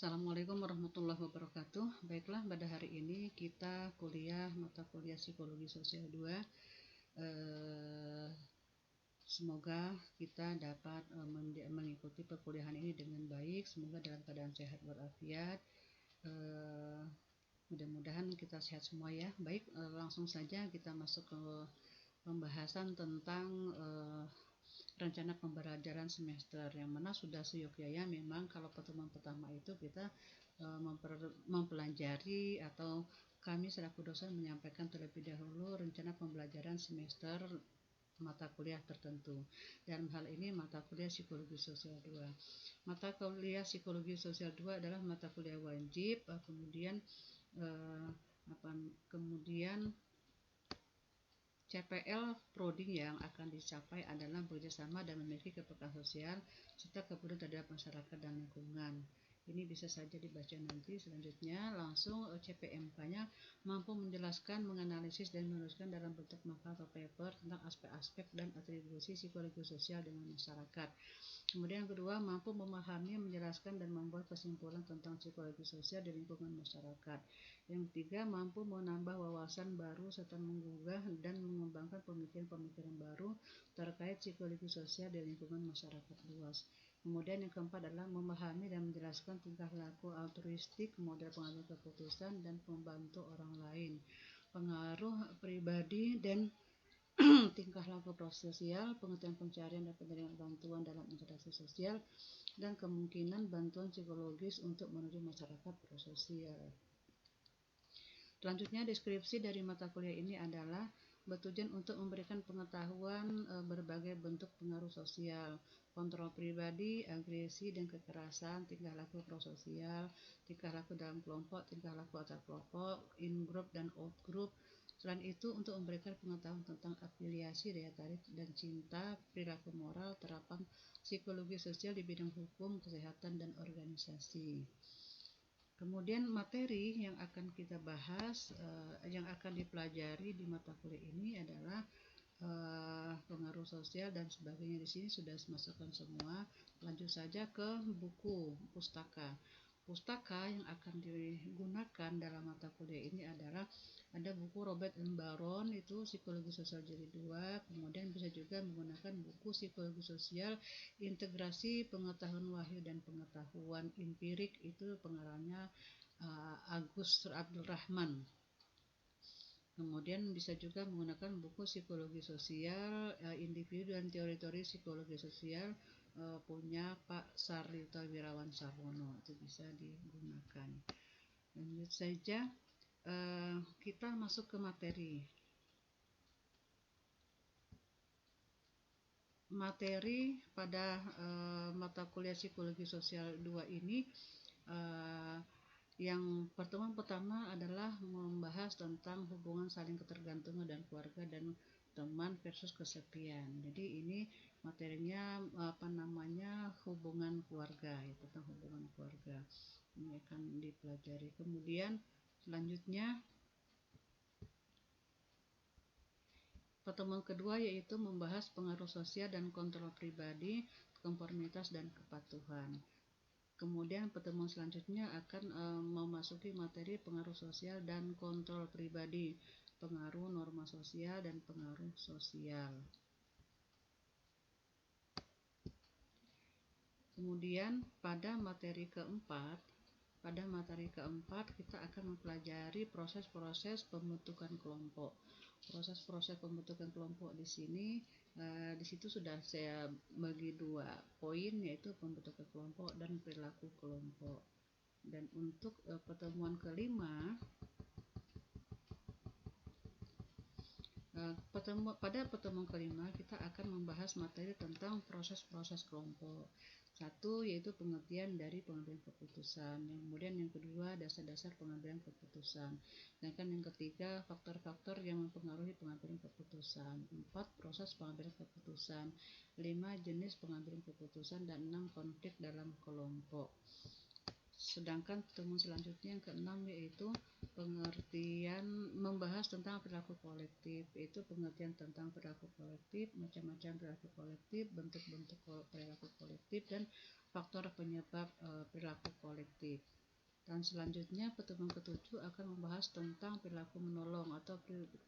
Assalamualaikum warahmatullahi wabarakatuh. Baiklah, pada hari ini kita mata kuliah Psikologi Sosial 2. Semoga kita dapat mengikuti perkuliahan ini dengan baik. Semoga dalam keadaan sehat walafiat. Mudah-mudahan kita sehat semua ya. Baik, langsung saja kita masuk ke pembahasan tentang rencana pembelajaran semester, yang mana sudah seyogyanya memang kalau pertemuan pertama itu kita mempelajari atau kami selaku dosen menyampaikan terlebih dahulu rencana pembelajaran semester mata kuliah tertentu. Dalam hal ini mata kuliah Psikologi Sosial 2. Mata kuliah Psikologi Sosial 2 adalah mata kuliah wajib, kemudian CPL Prodi yang akan dicapai adalah bekerjasama dan memiliki kepekaan sosial serta kepedulian terhadap masyarakat dan lingkungan. Ini bisa saja dibaca nanti. Selanjutnya langsung CPMK-nya mampu menjelaskan, menganalisis dan menuliskan dalam bentuk makalah atau paper tentang aspek-aspek dan atribusi psikologi sosial dengan masyarakat. Kemudian yang kedua, mampu memahami, menjelaskan dan membuat kesimpulan tentang psikologi sosial di lingkungan masyarakat. Yang ketiga, mampu menambah wawasan baru serta menggugah dan mengembangkan pemikiran-pemikiran baru terkait psikologi sosial di lingkungan masyarakat luas. Kemudian yang keempat adalah memahami dan menjelaskan tingkah laku altruistik, model pengambilan keputusan dan membantu orang lain, pengaruh pribadi dan tingkah laku prososial, pengertian pencarian dan penerimaan bantuan dalam interaksi sosial, dan kemungkinan bantuan psikologis untuk menuju masyarakat prososial. Selanjutnya, deskripsi dari mata kuliah ini adalah bertujuan untuk memberikan pengetahuan berbagai bentuk pengaruh sosial, kontrol pribadi, agresi dan kekerasan, tingkah laku prososial, tingkah laku dalam kelompok, tingkah laku antar kelompok, in group dan out group. Selain itu, untuk memberikan pengetahuan tentang afiliasi, daya tarik dan cinta, perilaku moral, terapan psikologi sosial di bidang hukum, kesehatan dan organisasi. Kemudian materi yang akan kita bahas, yang akan dipelajari di mata kuliah ini adalah pengaruh sosial dan sebagainya. Di sini sudah dimasukkan semua. Lanjut saja ke buku pustaka. Pustaka yang akan digunakan dalam mata kuliah ini adalah ada buku Robert M. Baron, itu Psikologi Sosial Jilid 2. Kemudian bisa juga menggunakan buku Psikologi Sosial Integrasi Pengetahuan Wahyu dan Pengetahuan Empirik, itu pengarangnya Agus Abdul Rahman. Kemudian bisa juga menggunakan buku Psikologi Sosial Individu dan Teori-teori Psikologi Sosial punya Pak Sarlito Wirawan Sarwono, itu bisa digunakan. Lanjut saja, kita masuk ke materi. Materi pada mata kuliah Psikologi Sosial 2 ini, yang pertemuan pertama adalah membahas tentang hubungan saling ketergantungan dan keluarga dan teman versus kesepian. Jadi ini materinya hubungan keluarga, ya, tentang hubungan keluarga. Ini akan dipelajari. Kemudian selanjutnya pertemuan kedua yaitu membahas pengaruh sosial dan kontrol pribadi, konformitas dan kepatuhan. Kemudian pertemuan selanjutnya akan memasuki materi pengaruh sosial dan kontrol pribadi, pengaruh norma sosial dan pengaruh sosial. Kemudian pada materi keempat kita akan mempelajari proses-proses pembentukan kelompok. Proses-proses pembentukan kelompok di situ sudah saya bagi 2 poin, yaitu pembentukan kelompok dan perilaku kelompok. Dan untuk pertemuan kelima, pada pertemuan kelima kita akan membahas materi tentang proses-proses kelompok. 1 yaitu pengertian dari pengambilan keputusan, kemudian yang kedua dasar-dasar pengambilan keputusan, sedangkan yang ketiga faktor-faktor yang mempengaruhi pengambilan keputusan, 4 proses pengambilan keputusan, 5 jenis pengambilan keputusan, dan 6 konflik dalam kelompok. Sedangkan pertemuan selanjutnya yang keenam yaitu pengertian membahas tentang perilaku kolektif, yaitu pengertian tentang perilaku kolektif, macam-macam perilaku kolektif, bentuk-bentuk perilaku kolektif, dan faktor penyebab perilaku kolektif. Dan selanjutnya pertemuan ketujuh akan membahas tentang perilaku menolong atau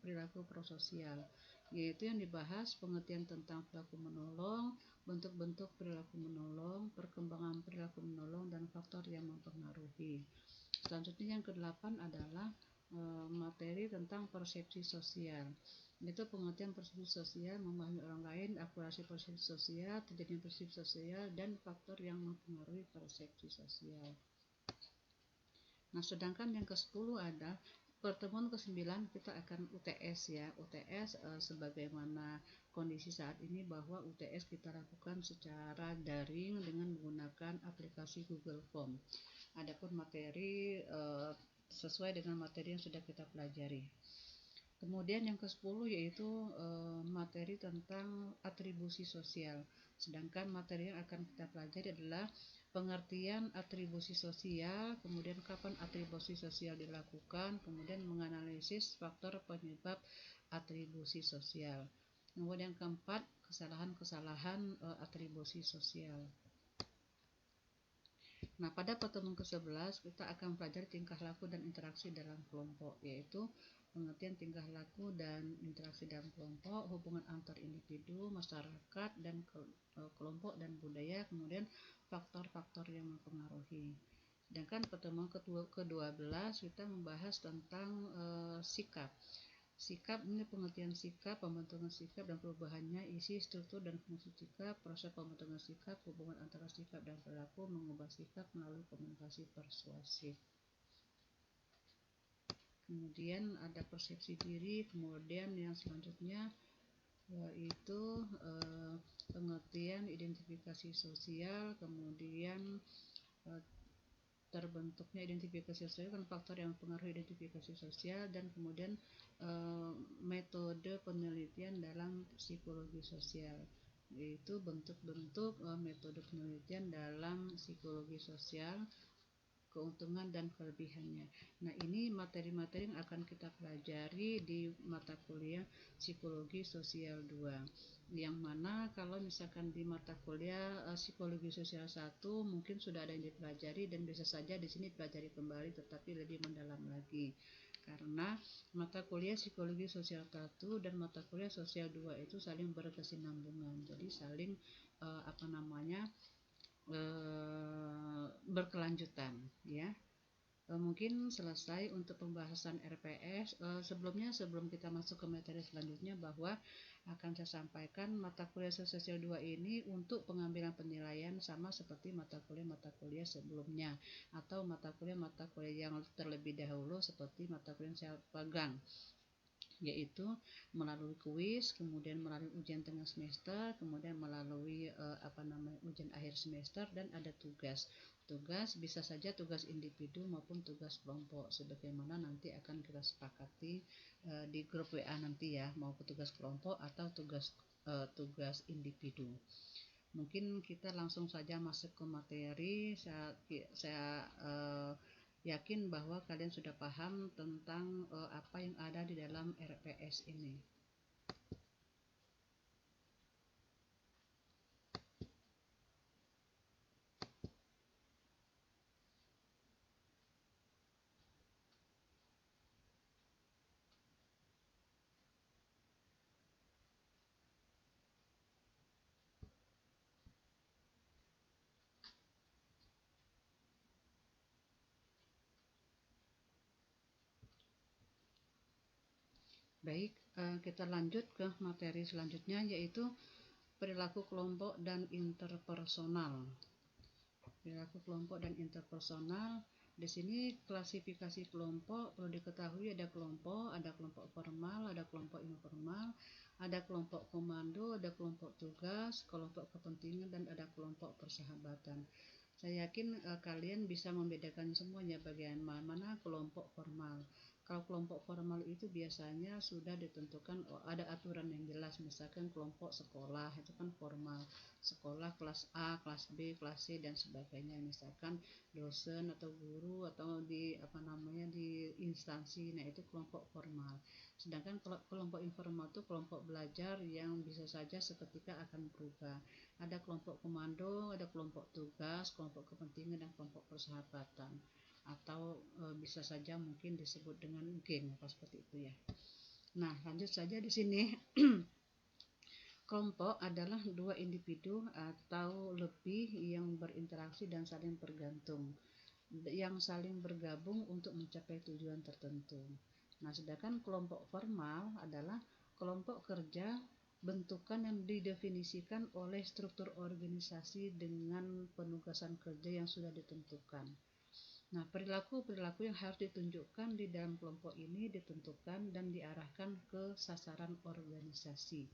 perilaku prososial, yaitu yang dibahas pengertian tentang perilaku menolong, bentuk-bentuk perilaku menolong, perkembangan perilaku menolong, dan faktor yang mempengaruhi. Selanjutnya yang kedelapan adalah materi tentang persepsi sosial. Itu pengertian persepsi sosial, memahami orang lain, akurasi persepsi sosial, terjadinya persepsi sosial, dan faktor yang mempengaruhi persepsi sosial. Nah, sedangkan yang ke-10 ada pertemuan ke-9 kita akan UTS ya. UTS sebagaimana kondisi saat ini bahwa UTS kita lakukan secara daring dengan menggunakan aplikasi Google Form. Adapun materi sesuai dengan materi yang sudah kita pelajari. Kemudian yang ke-10 yaitu materi tentang atribusi sosial. Sedangkan materi yang akan kita pelajari adalah pengertian atribusi sosial, kemudian kapan atribusi sosial dilakukan, kemudian menganalisis faktor penyebab atribusi sosial. Kemudian yang keempat, kesalahan-kesalahan atribusi sosial. Nah, pada pertemuan ke-11 kita akan pelajari tingkah laku dan interaksi dalam kelompok, yaitu pengertian tingkah laku dan interaksi dalam kelompok, hubungan antar individu, masyarakat, dan kelompok dan budaya, kemudian faktor-faktor yang mempengaruhi. Sedangkan pertemuan ke-12 kita membahas tentang sikap. Sikap ini pengertian sikap, pembentukan sikap dan perubahannya, isi, struktur dan fungsi sikap, proses pembentukan sikap, hubungan antara sikap dan perilaku, mengubah sikap melalui komunikasi persuasif. Kemudian ada persepsi diri, kemudian yang selanjutnya yaitu pengertian identifikasi sosial, kemudian terbentuknya identifikasi sosial kan faktor yang mempengaruhi identifikasi sosial, dan kemudian metode penelitian dalam psikologi sosial, yaitu bentuk-bentuk metode penelitian dalam psikologi sosial, keuntungan dan kelebihannya. Nah, ini materi-materi yang akan kita pelajari di mata kuliah Psikologi Sosial 2. Yang mana kalau misalkan di mata kuliah Psikologi Sosial 1 mungkin sudah ada yang dipelajari dan bisa saja di sini dipelajari kembali tetapi lebih mendalam lagi. Karena mata kuliah Psikologi Sosial 1 dan mata kuliah Sosial 2 itu saling berkesinambungan. Jadi saling berkelanjutan ya. Mungkin selesai untuk pembahasan RPS. Sebelum kita masuk ke materi selanjutnya, bahwa akan saya sampaikan mata kuliah Sosial 2 ini untuk pengambilan penilaian sama seperti mata kuliah sebelumnya, atau mata kuliah yang terlebih dahulu seperti mata kuliah yang saya pegang, yaitu melalui kuis, kemudian melalui ujian tengah semester, kemudian melalui ujian akhir semester, dan ada tugas. Tugas bisa saja tugas individu maupun tugas kelompok, sebagaimana nanti akan kita sepakati di grup WA nanti ya, mau tugas kelompok atau tugas individu. Mungkin kita langsung saja masuk ke materi. Saya yakin bahwa kalian sudah paham tentang apa yang ada di dalam RPS ini. Baik, kita lanjut ke materi selanjutnya, yaitu perilaku kelompok dan interpersonal. Perilaku kelompok dan interpersonal. Di sini klasifikasi kelompok perlu diketahui ada kelompok formal, ada kelompok informal, ada kelompok komando, ada kelompok tugas, kelompok kepentingan, dan ada kelompok persahabatan. Saya yakin kalian bisa membedakan semuanya bagian mana kelompok formal. Kalau kelompok formal itu biasanya sudah ditentukan, ada aturan yang jelas, misalkan kelompok sekolah itu kan formal, sekolah kelas A, kelas B, kelas C dan sebagainya, misalkan dosen atau guru atau di apa namanya di instansi, nah itu kelompok formal. Sedangkan kalau kelompok informal itu kelompok belajar yang bisa saja seketika akan berubah. Ada kelompok komando, ada kelompok tugas, kelompok kepentingan dan kelompok persahabatan, atau bisa saja mungkin disebut dengan geng apa seperti itu ya. Nah, lanjut saja di sini. Kelompok adalah dua individu atau lebih yang berinteraksi dan saling bergantung, yang saling bergabung untuk mencapai tujuan tertentu. Nah, sedangkan kelompok formal adalah kelompok kerja bentukan yang didefinisikan oleh struktur organisasi dengan penugasan kerja yang sudah ditentukan. Nah, perilaku-perilaku yang harus ditunjukkan di dalam kelompok ini ditentukan dan diarahkan ke sasaran organisasi.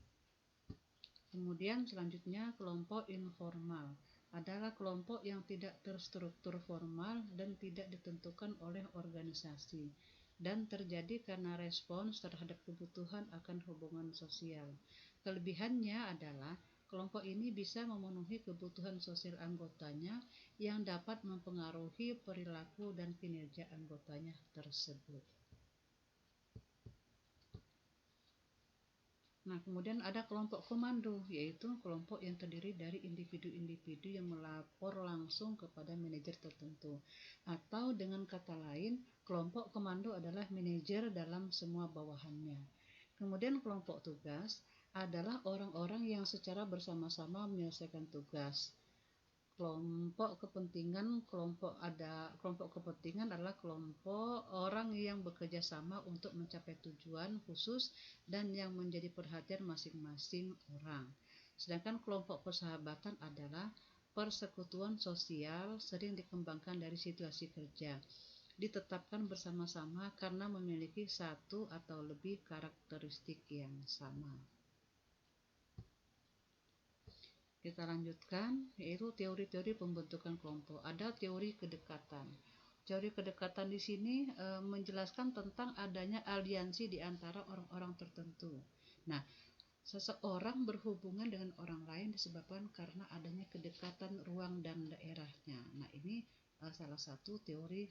Kemudian selanjutnya kelompok informal adalah kelompok yang tidak terstruktur formal dan tidak ditentukan oleh organisasi dan terjadi karena respons terhadap kebutuhan akan hubungan sosial. Kelebihannya adalah kelompok ini bisa memenuhi kebutuhan sosial anggotanya yang dapat mempengaruhi perilaku dan kinerja anggotanya tersebut. Nah, kemudian ada kelompok komando, yaitu kelompok yang terdiri dari individu-individu yang melapor langsung kepada manajer tertentu. Atau dengan kata lain, kelompok komando adalah manajer dalam semua bawahannya. Kemudian kelompok tugas adalah orang-orang yang secara bersama-sama menyelesaikan tugas. Kelompok kepentingan adalah kelompok orang yang bekerja sama untuk mencapai tujuan khusus dan yang menjadi perhatian masing-masing orang. Sedangkan kelompok persahabatan adalah persekutuan sosial sering dikembangkan dari situasi kerja, ditetapkan bersama-sama karena memiliki satu atau lebih karakteristik yang sama. Kita lanjutkan, yaitu teori-teori pembentukan kelompok. Ada teori kedekatan. Teori kedekatan di sini menjelaskan tentang adanya aliansi di antara orang-orang tertentu. Nah, seseorang berhubungan dengan orang lain disebabkan karena adanya kedekatan ruang dan daerahnya. Nah, ini salah satu teori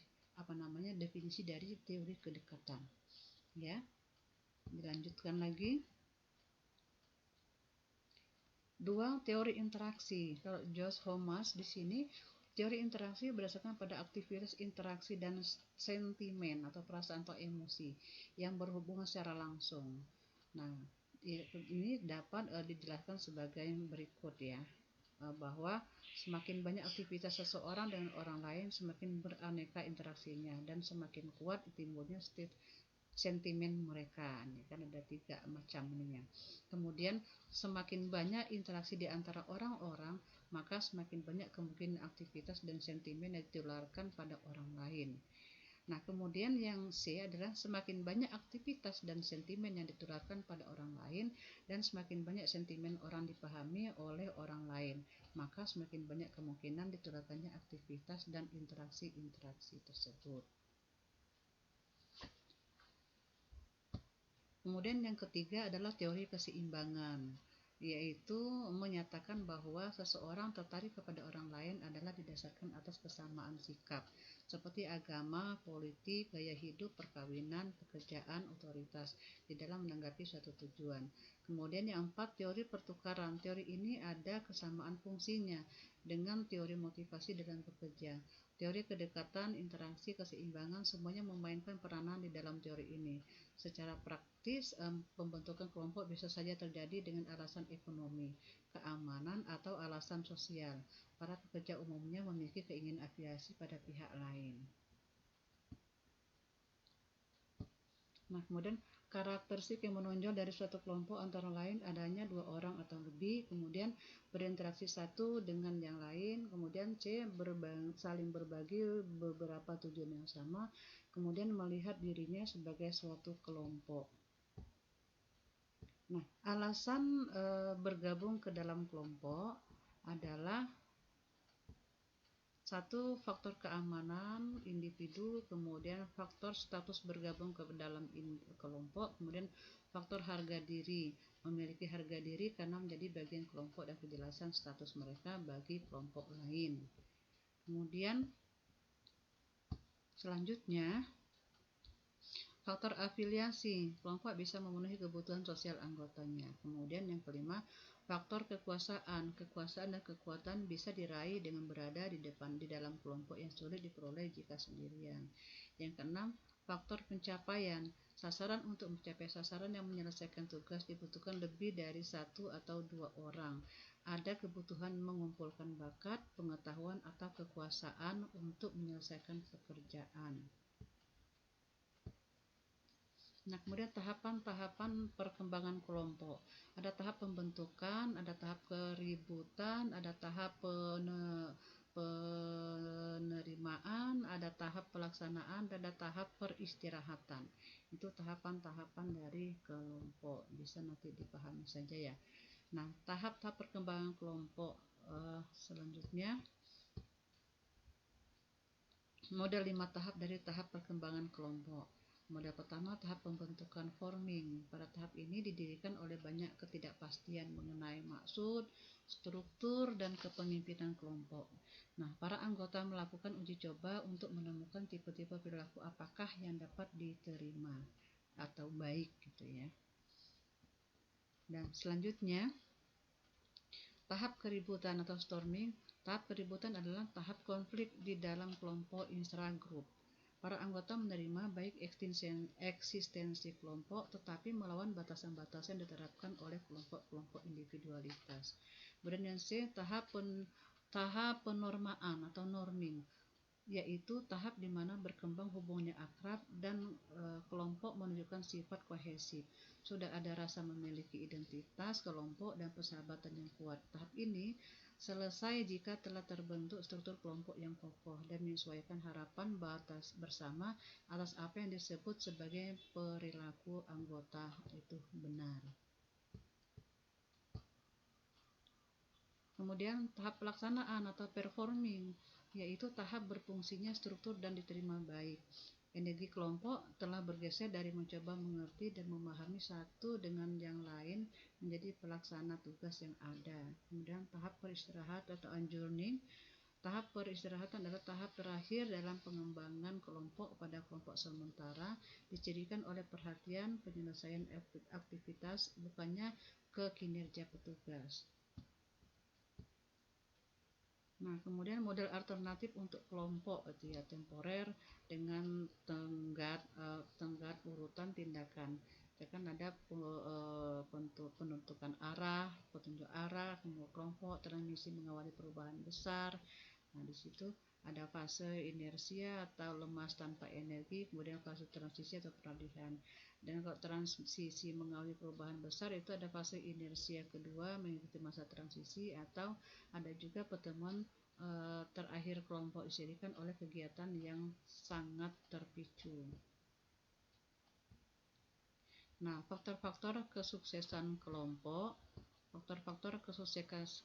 definisi dari teori kedekatan. Ya, dilanjutkan lagi. 2. Teori interaksi. Kalau Josh Thomas di sini, teori interaksi berdasarkan pada aktivitas interaksi dan sentimen atau perasaan atau emosi yang berhubungan secara langsung. Nah, ini dapat dijelaskan sebagai berikut ya, bahwa semakin banyak aktivitas seseorang dengan orang lain, semakin beraneka interaksinya dan semakin kuat timbulnya sentimen mereka. Ini kan ada 3 macam ininya. Kemudian semakin banyak interaksi di antara orang-orang, maka semakin banyak kemungkinan aktivitas dan sentimen yang ditularkan pada orang lain. Nah, kemudian yang C adalah semakin banyak aktivitas dan sentimen yang ditularkan pada orang lain dan semakin banyak sentimen orang dipahami oleh orang lain, maka semakin banyak kemungkinan ditularkannya aktivitas dan interaksi-interaksi tersebut. Kemudian yang ketiga adalah teori keseimbangan, yaitu menyatakan bahwa seseorang tertarik kepada orang lain adalah didasarkan atas kesamaan sikap, seperti agama, politik, gaya hidup, perkawinan, pekerjaan, otoritas, di dalam menanggapi suatu tujuan. Kemudian yang 4, teori pertukaran. Teori ini ada kesamaan fungsinya dengan teori motivasi dalam bekerja. Teori kedekatan, interaksi, keseimbangan semuanya memainkan peranan di dalam teori ini. Secara praktis, pembentukan kelompok bisa saja terjadi dengan alasan ekonomi, keamanan, atau alasan sosial. Para pekerja umumnya memiliki keinginan afiliasi pada pihak lain. Nah, kemudian karakteristik yang menonjol dari suatu kelompok antara lain adanya 2 orang atau lebih, kemudian berinteraksi satu dengan yang lain, kemudian C, saling berbagi beberapa tujuan yang sama, kemudian melihat dirinya sebagai suatu kelompok. Nah, alasan bergabung ke dalam kelompok adalah Satu, faktor keamanan individu, kemudian faktor status bergabung ke dalam kelompok, kemudian faktor harga diri, memiliki harga diri karena menjadi bagian kelompok dan kejelasan status mereka bagi kelompok lain. Kemudian selanjutnya, faktor afiliasi, kelompok bisa memenuhi kebutuhan sosial anggotanya. Kemudian yang kelima, faktor kekuasaan, kekuasaan dan kekuatan bisa diraih dengan berada di dalam kelompok yang sulit diperoleh jika sendirian. Yang keenam, faktor pencapaian, sasaran untuk mencapai sasaran yang menyelesaikan tugas dibutuhkan lebih dari satu atau dua orang. Ada kebutuhan mengumpulkan bakat, pengetahuan atau kekuasaan untuk menyelesaikan pekerjaan. Nah, kemudian tahapan-tahapan perkembangan kelompok. Ada tahap pembentukan, ada tahap keributan, ada tahap penerimaan, ada tahap pelaksanaan, dan ada tahap peristirahatan. Itu tahapan-tahapan dari kelompok. Bisa nanti dipahami saja ya. Nah, tahap-tahap perkembangan kelompok selanjutnya. Model 5 tahap dari tahap perkembangan kelompok. Model pertama, tahap pembentukan forming. Pada tahap ini didirikan oleh banyak ketidakpastian mengenai maksud, struktur, dan kepemimpinan kelompok. Nah, para anggota melakukan uji coba untuk menemukan tipe-tipe perilaku apakah yang dapat diterima atau baik gitu ya. Dan selanjutnya, tahap keributan atau storming. Tahap keributan adalah tahap konflik di dalam kelompok intragroup. Para anggota menerima baik eksistensi kelompok tetapi melawan batasan-batasan yang diterapkan oleh kelompok-kelompok individualitas. Kemudian yang C, tahap penormaan atau norming, yaitu tahap di mana berkembang hubungannya akrab dan kelompok menunjukkan sifat kohesif. Sudah ada rasa memiliki identitas kelompok dan persahabatan yang kuat. Tahap ini selesai jika telah terbentuk struktur kelompok yang kokoh dan menyesuaikan harapan batas bersama atas apa yang disebut sebagai perilaku anggota itu benar. Kemudian tahap pelaksanaan atau performing, yaitu tahap berfungsinya struktur dan diterima baik. Energi kelompok telah bergeser dari mencoba mengerti dan memahami satu dengan yang lain menjadi pelaksana tugas yang ada. Kemudian tahap peristirahat atau unjourning. Tahap peristirahatan adalah tahap terakhir dalam pengembangan kelompok pada kelompok sementara, dicirikan oleh perhatian penyelesaian aktivitas, bukannya ke kinerja petugas. Nah, kemudian model alternatif untuk kelompok itu ya, temporer dengan tenggat urutan tindakan. Ya kan ada penentukan arah, petunjuk arah, kelompok, transmisi mengawali perubahan besar. Nah, di situ ada fase inersia atau lemas tanpa energi, kemudian fase transisi atau peralihan. Dan kalau transisi mengawali perubahan besar itu ada fase inersia kedua mengikuti masa transisi, atau ada juga pertemuan terakhir kelompok disediakan oleh kegiatan yang sangat terpicu. Nah, faktor-faktor kesuksesan kelompok. Faktor-faktor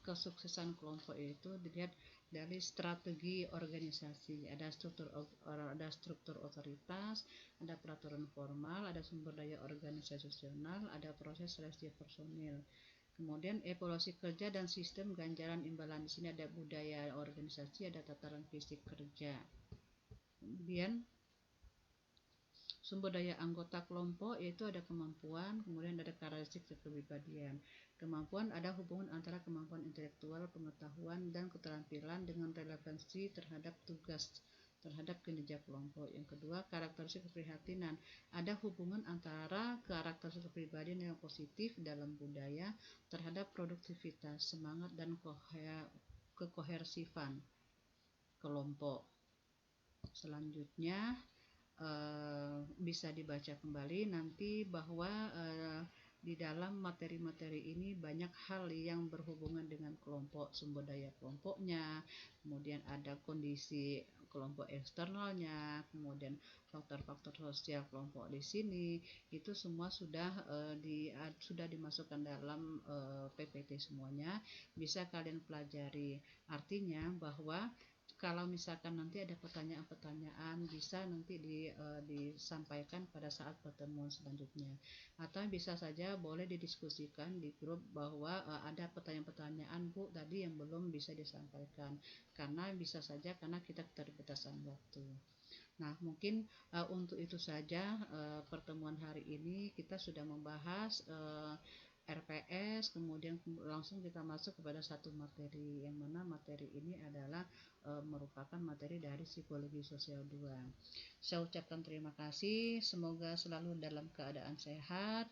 kesuksesan kelompok itu dilihat dari strategi organisasi. Ada struktur otoritas, ada peraturan formal, ada sumber daya organisasional, ada proses seleksi personil. Kemudian evaluasi kerja dan sistem ganjaran imbalan. Di sini ada budaya organisasi, ada tataran fisik kerja. Kemudian sumber daya anggota kelompok yaitu ada kemampuan, kemudian ada karakteristik kepribadian. Kemampuan ada hubungan antara kemampuan intelektual, pengetahuan, dan keterampilan dengan relevansi terhadap tugas terhadap kinerja kelompok. Yang kedua, karakteristik keprihatinan. Ada hubungan antara karakteristik kepribadian yang positif dalam budaya terhadap produktivitas, semangat, dan kekohersifan kelompok. Selanjutnya bisa dibaca kembali nanti bahwa di dalam materi-materi ini banyak hal yang berhubungan dengan kelompok, sumber daya kelompoknya, kemudian ada kondisi kelompok eksternalnya, kemudian faktor-faktor sosial kelompok di sini, itu semua sudah dimasukkan dalam PPT semuanya, bisa kalian pelajari. Artinya bahwa kalau misalkan nanti ada pertanyaan-pertanyaan bisa nanti disampaikan pada saat pertemuan selanjutnya, atau bisa saja boleh didiskusikan di grup bahwa ada pertanyaan-pertanyaan Bu tadi yang belum bisa disampaikan, karena bisa saja karena kita keterbatasan waktu. Nah, mungkin untuk itu saja pertemuan hari ini kita sudah membahas RPS, kemudian langsung kita masuk kepada satu materi, yang mana materi ini adalah merupakan materi dari psikologi sosial 2. Saya ucapkan terima kasih, semoga selalu dalam keadaan sehat.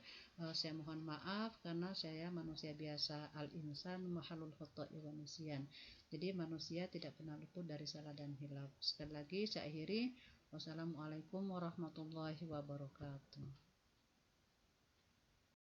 Saya mohon maaf karena saya manusia biasa, al-insan mahalul khoto'i wa nisyan. Jadi manusia tidak pernah luput dari salah dan hilaf. Sekali lagi saya akhiri, wassalamualaikum warahmatullahi wabarakatuh.